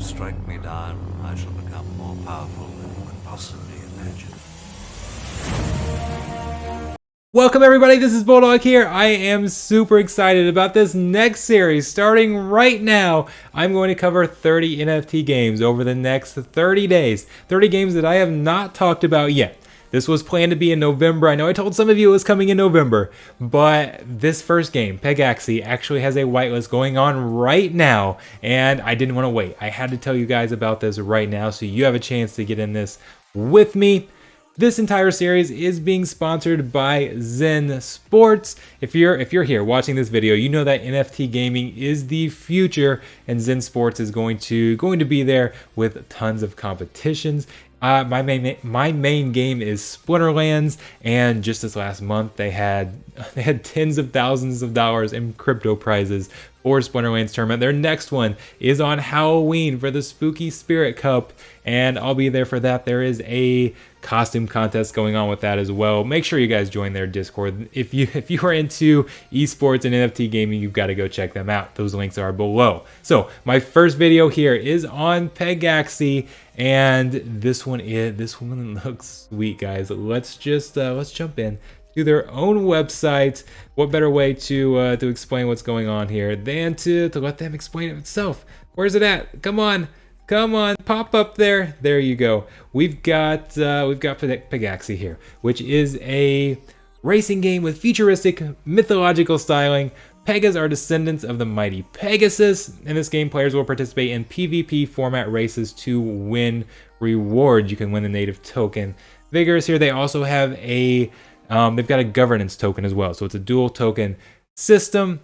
strike me down, I shall become more powerful than you could possibly imagine. Welcome everybody, this is Bulldog here. I am super excited about this next series. Starting right now, I'm going to cover 30 NFT games over the next 30 days. 30 games that I have not talked about yet. This was planned to be in November. I know I told some of you it was coming in November, but this first game, Pegaxy, actually has a whitelist going on right now, and I didn't want to wait. I had to tell you guys about this right now so you have a chance to get in this with me. This entire series is being sponsored by Zen Sports. If you're here watching this video, you know that NFT gaming is the future, and Zen Sports is going to be there with tons of competitions. My main game is Splinterlands, and just this last month they had tens of thousands of dollars in crypto prizes for Splinterlands tournament. Their next one is on Halloween for the Spooky Spirit Cup, and I'll be there for that. There is a costume contest going on with that as well. Make sure you guys join their Discord. If you are into esports and NFT gaming, you've got to go check them out. Those links are below. So my first video here is on Pegaxy, and this one looks sweet, guys. Let's jump in to their own website. What better way to explain what's going on here than to let them explain it itself? Where's it at? Come on, pop up there. There you go. We've got Pegaxy here, which is a racing game with futuristic mythological styling. Pegas are descendants of the mighty Pegasus. In this game, players will participate in PvP format races to win rewards. You can win the native token. Vigorous here. They also have they've got a governance token as well. So it's a dual token system.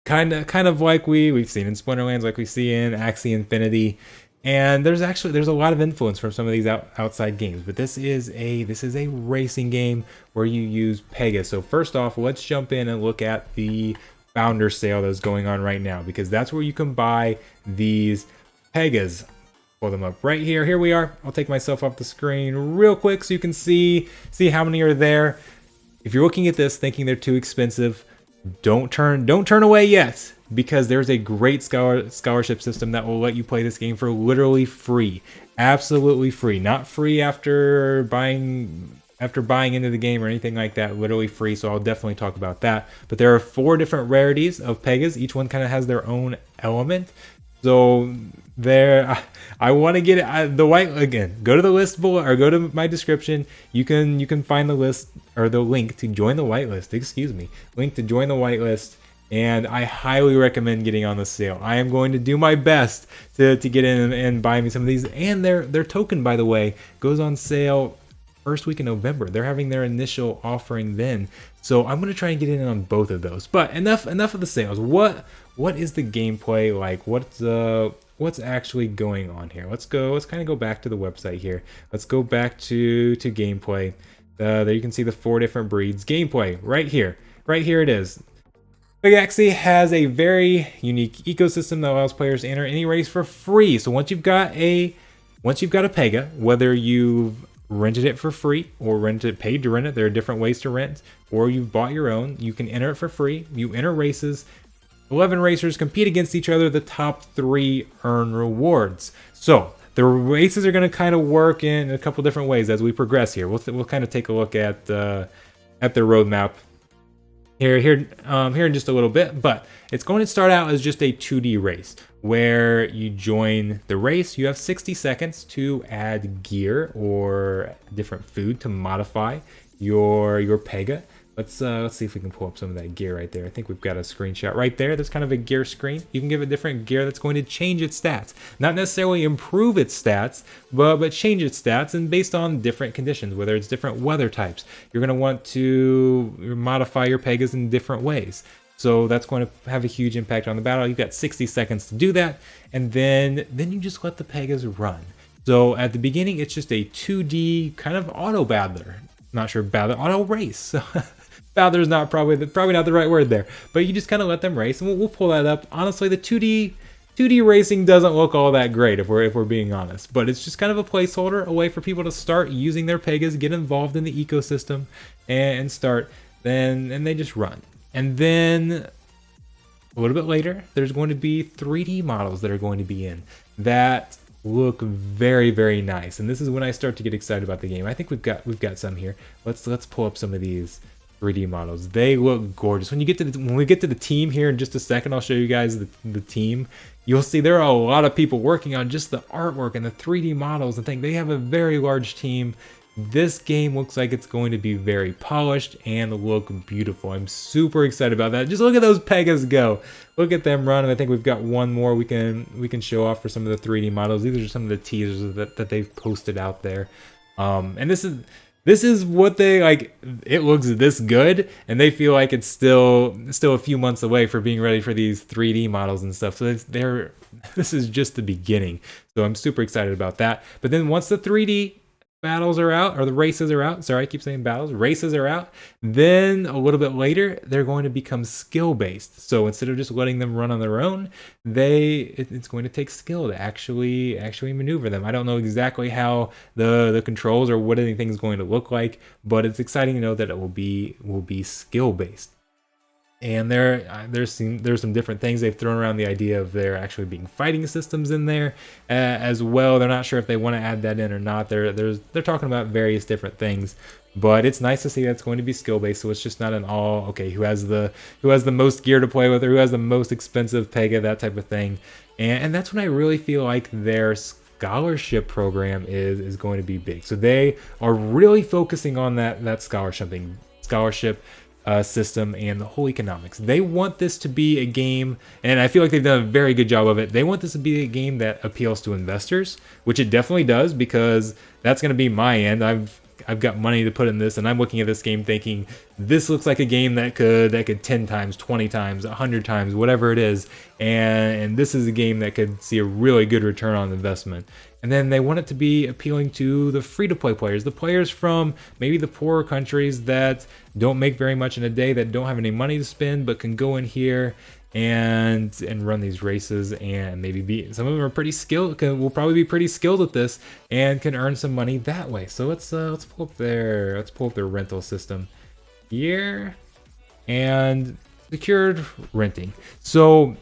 Kind of like we've seen in Splinterlands, like we see in Axie Infinity. And there's a lot of influence from some of these outside games, but this is a racing game where you use Pegas. So first off, let's jump in and look at the founder sale that's going on right now, because that's where you can buy these Pegas. Pull them up right here. Here we are. I'll take myself off the screen real quick so you can see how many are there. If you're looking at this thinking they're too expensive, don't turn away yet, because there's a great scholarship system that will let you play this game for literally free. Absolutely free. Not free after buying into the game or anything like that. Literally free. So I'll definitely talk about that. But there are 4 different rarities of Pegas. Each one kind of has their own element. So I want to get it, the white again. Go to the list below, or go to my description. You can find the list, or the link to join the whitelist. Excuse me, link to join the whitelist. And I highly recommend getting on the sale. I am going to do my best to get in and buy me some of these. And their token, by the way, goes on sale first week in November. They're having their initial offering then. So I'm going to try and get in on both of those. But enough of the sales. What is the gameplay like? What's actually going on here? Let's kind of go back to the website here. Let's go back to gameplay. There you can see the 4 different breeds. Gameplay right here. Right here it is. Pegaxy has a very unique ecosystem that allows players to enter any race for free. So once you've got a Pega, whether you've rented it for free or paid to rent it, there are different ways to rent, or you've bought your own, you can enter it for free. You enter races. 11 racers compete against each other. The top 3 earn rewards. So the races are going to kind of work in a couple different ways as we progress here. We'll kind of take a look at the roadmap here in just a little bit, but it's going to start out as just a 2D race where you join the race. You have 60 seconds to add gear or different food to modify your Pega. Let's see if we can pull up some of that gear right there. I think we've got a screenshot right there. There's kind of a gear screen. You can give it different gear that's going to change its stats. Not necessarily improve its stats, but change its stats, and based on different conditions, whether it's different weather types. You're going to want to modify your Pegas in different ways. So that's going to have a huge impact on the battle. You've got 60 seconds to do that, and then you just let the Pegas run. So at the beginning, it's just a 2D kind of auto battler. Not sure battler, auto race. Battler is probably not the right word there, but you just kind of let them race, and we'll pull that up. Honestly, the 2D racing doesn't look all that great if we're being honest, but it's just kind of a placeholder, a way for people to start using their Pegas, get involved in the ecosystem, and start. Then they just run, and then a little bit later, there's going to be 3D models that are going to be in that look very, very nice. And this is when I start to get excited about the game. I think we've got some here. Let's pull up some of these 3D models. They look gorgeous. When we get to the team here in just a second, I'll show you guys the team. You'll see there are a lot of people working on just the artwork and the 3D models and things. They have a very large team. This game looks like it's going to be very polished and look beautiful. I'm super excited about that. Just look at those Pegas go. Look at them run. And I think we've got one more we can show off for some of the 3D models. These are some of the teasers that they've posted out there. And this is what they like. It looks this good, and they feel like it's still a few months away for being ready for these 3D models and stuff. So this is just the beginning. So I'm super excited about that. But then once the 3D battles are out, or the races are out, sorry, I keep saying battles, races are out, then a little bit later, they're going to become skill-based. So instead of just letting them run on their own, it's going to take skill to actually maneuver them. I don't know exactly how the controls or what anything's going to look like, but it's exciting to know that it will be skill-based. And there's some different things they've thrown around, the idea of there actually being fighting systems in there as well. They're not sure if they want to add that in or not. They're talking about various different things, but it's nice to see that's going to be skill based. So it's just not an all okay who has the most gear to play with, or who has the most expensive Pega, that type of thing. And that's when I really feel like their scholarship program is going to be big. So they are really focusing on that scholarship system and the whole economics. They want this to be a game, and I feel like they've done a very good job of it. They want this to be a game that appeals to investors, which it definitely does, because that's going to be my end. I've got money to put in this, and I'm looking at this game thinking this looks like a game that could 10 times, 20 times, 100 times, whatever it is, and this is a game that could see a really good return on investment. And then they want it to be appealing to the free-to-play players, the players from maybe the poorer countries that don't make very much in a day, that don't have any money to spend, but can go in here and run these races, and maybe some of them are pretty skilled, will probably be pretty skilled at this, and can earn some money that way. So let's pull up their rental system here, and secured renting. So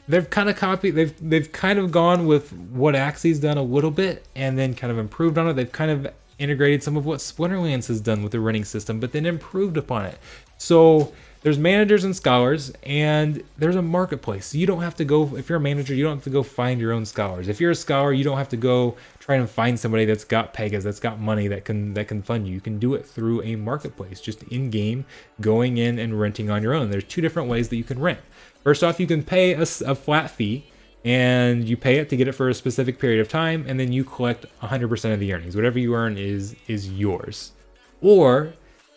they've kind of copied, they've kind of gone with what Axie's done a little bit, and then kind of improved on it. They've kind of integrated some of what Splinterlands has done with the renting system, but then improved upon it. So there's managers and scholars, and there's a marketplace. So you don't have to go, if you're a manager, you don't have to go find your own scholars. If you're a scholar, you don't have to go try and find somebody that's got Pegas, that's got money, that can fund you. You can do it through a marketplace, just in-game, going in and renting on your own. There's two different ways that you can rent. First off, you can pay a flat fee, and you pay it to get it for a specific period of time, and then you collect 100% of the earnings. Whatever you earn is yours. Or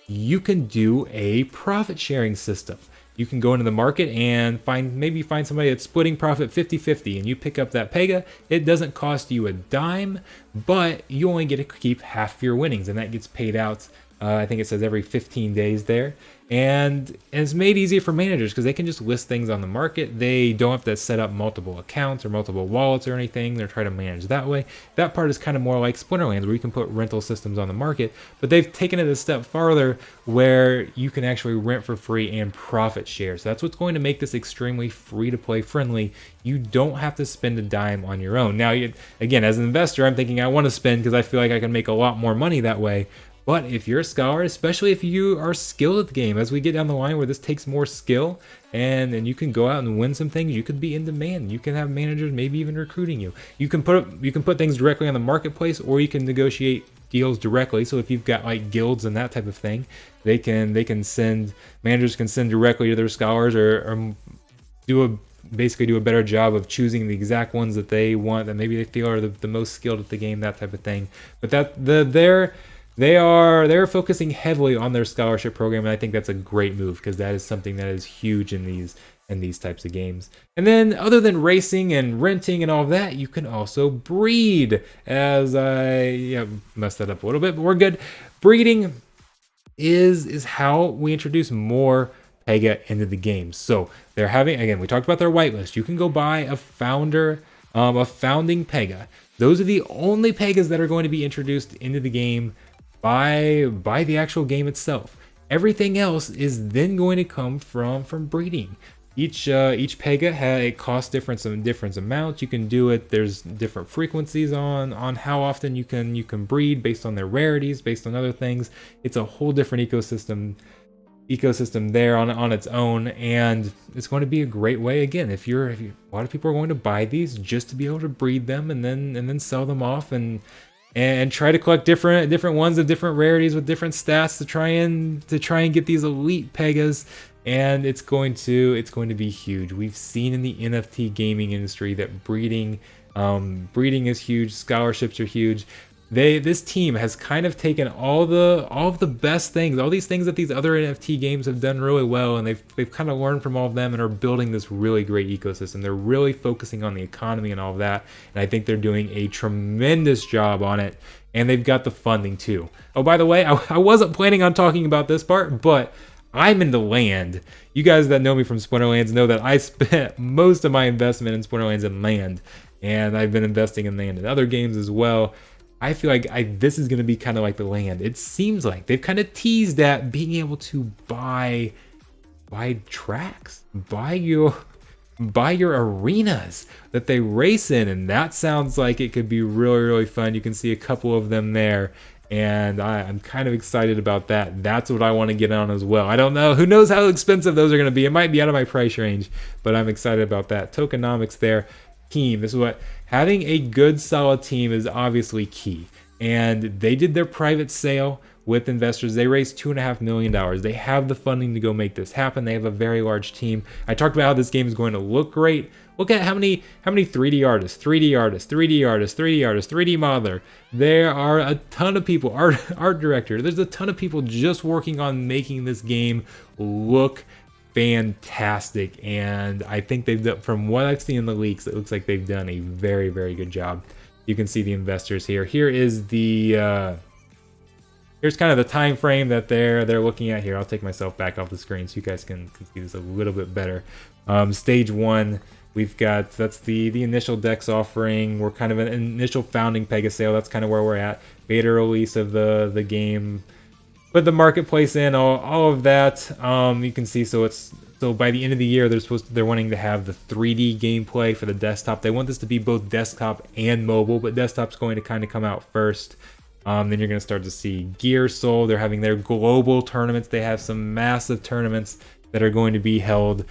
you can do a profit sharing system. You can go into the market and maybe find somebody that's splitting profit 50-50, and you pick up that Pega. It doesn't cost you a dime, but you only get to keep half your winnings, and that gets paid out, I think it says every 15 days there. And it's made easier for managers because they can just list things on the market. They don't have to set up multiple accounts or multiple wallets or anything. They're trying to manage that way. That part is kind of more like Splinterlands, where you can put rental systems on the market, but they've taken it a step farther where you can actually rent for free and profit share. So that's what's going to make this extremely free-to-play friendly. You don't have to spend a dime on your own. Now, again, as an investor, I'm thinking I want to spend because I feel like I can make a lot more money that way. But if you're a scholar, especially if you are skilled at the game, as we get down the line where this takes more skill, and you can go out and win some things, you could be in demand. You can have managers maybe even recruiting you. You can put things directly on the marketplace, or you can negotiate deals directly. So if you've got like guilds and that type of thing, managers can send directly to their scholars, or basically do a better job of choosing the exact ones that they want, that maybe they feel are the most skilled at the game, that type of thing. But they're focusing heavily on their scholarship program, and I think that's a great move, because that is something that is huge in these types of games. And then, other than racing and renting and all of that, you can also breed. As I messed that up a little bit, but we're good. Breeding is how we introduce more Pega into the game. So they're having, again, we talked about their whitelist. You can go buy a founding Pega. Those are the only Pegas that are going to be introduced into the game by the actual game itself. Everything else is then going to come from breeding. Each Pega it costs different amounts. You can do it. There's different frequencies on how often you can breed based on their rarities, based on other things. It's a whole different ecosystem there on its own, and it's going to be a great way. Again, if a lot of people are going to buy these just to be able to breed them and then sell them off and try to collect different ones of different rarities with different stats to try and get these elite Pegas. And it's going to be huge. We've seen in the NFT gaming industry that breeding is huge. Scholarships are huge. This team has kind of taken all of the best things, all these things that these other NFT games have done really well, and they've kind of learned from all of them and are building this really great ecosystem. They're really focusing on the economy and all of that, and I think they're doing a tremendous job on it. And they've got the funding too. Oh, by the way, I wasn't planning on talking about this part, but I'm into land. You guys that know me from Splinterlands know that I spent most of my investment in Splinterlands in land, and I've been investing in land in other games as well. I feel like this is going to be kind of like the land. It seems like they've kind of teased at being able to buy tracks, buy your arenas that they race in, and that sounds like it could be really, really fun. You can see a couple of them there, and I'm kind of excited about that. That's what I want to get on as well. I don't know. Who knows how expensive those are going to be? It might be out of my price range, but I'm excited about that. Tokenomics there. Team. This is what having a good, solid team is obviously key. And they did their private sale with investors. They raised $2.5 million. They have the funding to go make this happen. They have a very large team. I talked about how this game is going to look great. Look at how many 3D artists, 3D artists, 3D artists, 3D artists, 3D modeler. There are a ton of people, art director. There's a ton of people just working on making this game look fantastic, and I think they've done, from what I've seen in the leaks, it looks like they've done a very, very good job. You can see the investors here. Here is the here's kind of the time frame that they're looking at here. I'll take myself back off the screen so you guys can see this a little bit better. Stage 1, we've got, that's the initial DEX offering. We're kind of an initial founding Pega sale. That's kind of where we're at. Beta release of the game. Put the marketplace in, all of that. You can see, so by the end of the year, they're wanting to have the 3D gameplay for the desktop. They want this to be both desktop and mobile, but desktop's going to kind of come out first. Then you're going to start to see gear sold. They're having their global tournaments. They have some massive tournaments that are going to be held.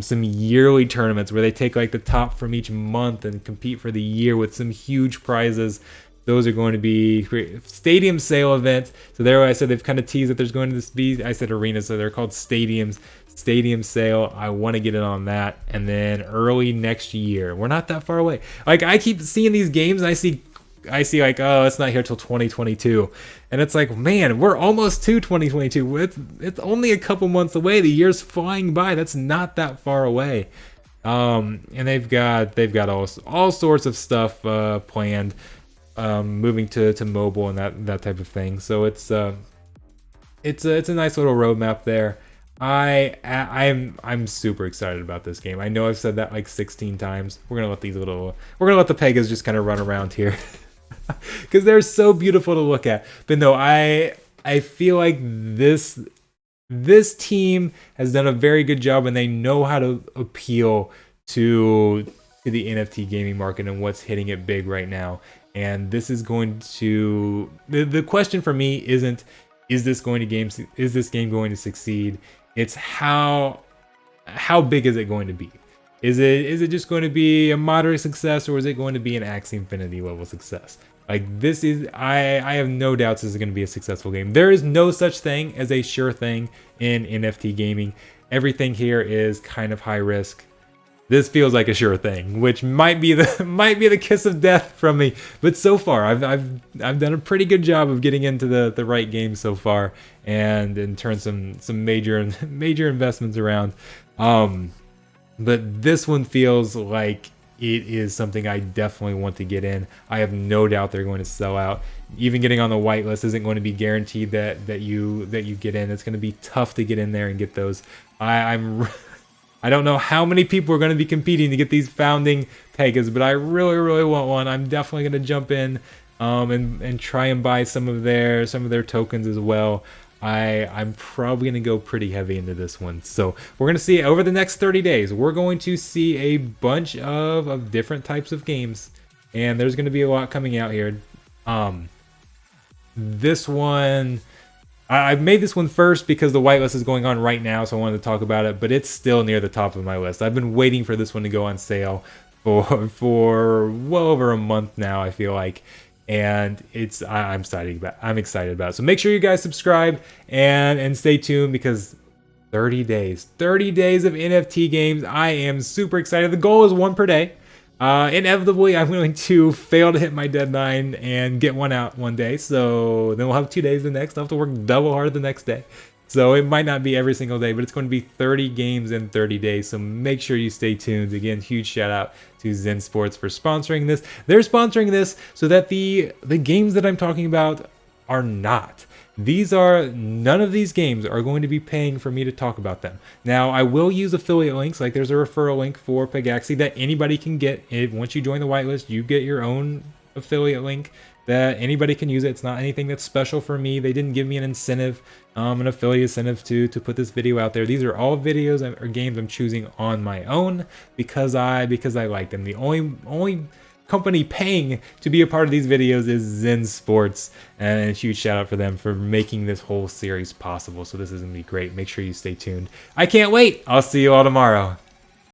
Some yearly tournaments where they take like the top from each month and compete for the year with some huge prizes. Those are going to be stadium sale events. So there I said they've kind of teased that there's going to be, I said arenas, so they're called stadiums. Stadium sale, I want to get in on that. And then early next year, we're not that far away. Like, I keep seeing these games and I see like, oh, it's not here till 2022. And it's like, man, we're almost to 2022. It's only a couple months away. The year's flying by. That's not that far away. And they've got all sorts of stuff planned. Moving to mobile and that type of thing. So it's a nice little roadmap there. I'm super excited about this game. I know I've said that like 16 times. We're gonna let the Pegas just kind of run around here because they're so beautiful to look at. But no, I feel like this team has done a very good job, and they know how to appeal to the NFT gaming market and what's hitting it big right now. And this is going to, the question for me isn't, is this game going to succeed? It's how big is it going to be? Is it just going to be a moderate success, or is it going to be an Axie Infinity level success? Like, this is, I have no doubts this is going to be a successful game. There is no such thing as a sure thing in NFT gaming. Everything here is kind of high risk. This feels like a sure thing, which might be the kiss of death from me. But so far, I've done a pretty good job of getting into the right game so far, and turned some major investments around. But this one feels like it is something I definitely want to get in. I have no doubt they're going to sell out. Even getting on the whitelist isn't going to be guaranteed that you get in. It's going to be tough to get in there and get those. I don't know how many people are going to be competing to get these founding Pegas, but I really, really want one. I'm definitely going to jump in and try and buy some of their tokens as well. I'm probably going to go pretty heavy into this one. So we're going to see over the next 30 days, we're going to see a bunch of different types of games. And there's going to be a lot coming out here. This one, I've made this one first because the whitelist is going on right now, so I wanted to talk about it, but it's still near the top of my list. I've been waiting for this one to go on sale for well over a month now, I feel like. And I'm excited about it. So make sure you guys subscribe and stay tuned, because 30 days of NFT games. I am super excited. The goal is one per day. Inevitably, I'm going to fail to hit my deadline and get one out one day. So then we'll have 2 days the next. I'll have to work double hard the next day. So it might not be every single day, but it's going to be 30 games in 30 days. So make sure you stay tuned. Again, huge shout out to Zen Sports for sponsoring this. They're sponsoring this so that the games that I'm talking about are not. None of these games are going to be paying for me to talk about them. Now, I will use affiliate links, like there's a referral link for Pegaxy that anybody can get. Once you join the whitelist, you get your own affiliate link that anybody can use it. It's not anything that's special for me. They didn't give me an incentive, an affiliate incentive to put this video out there. These are all videos or games I'm choosing on my own because I like them. The only company paying to be a part of these videos is Zen Sports, and a huge shout out for them for making this whole series possible. So this is gonna be great. Make sure you stay tuned. I can't wait. I'll see you all tomorrow.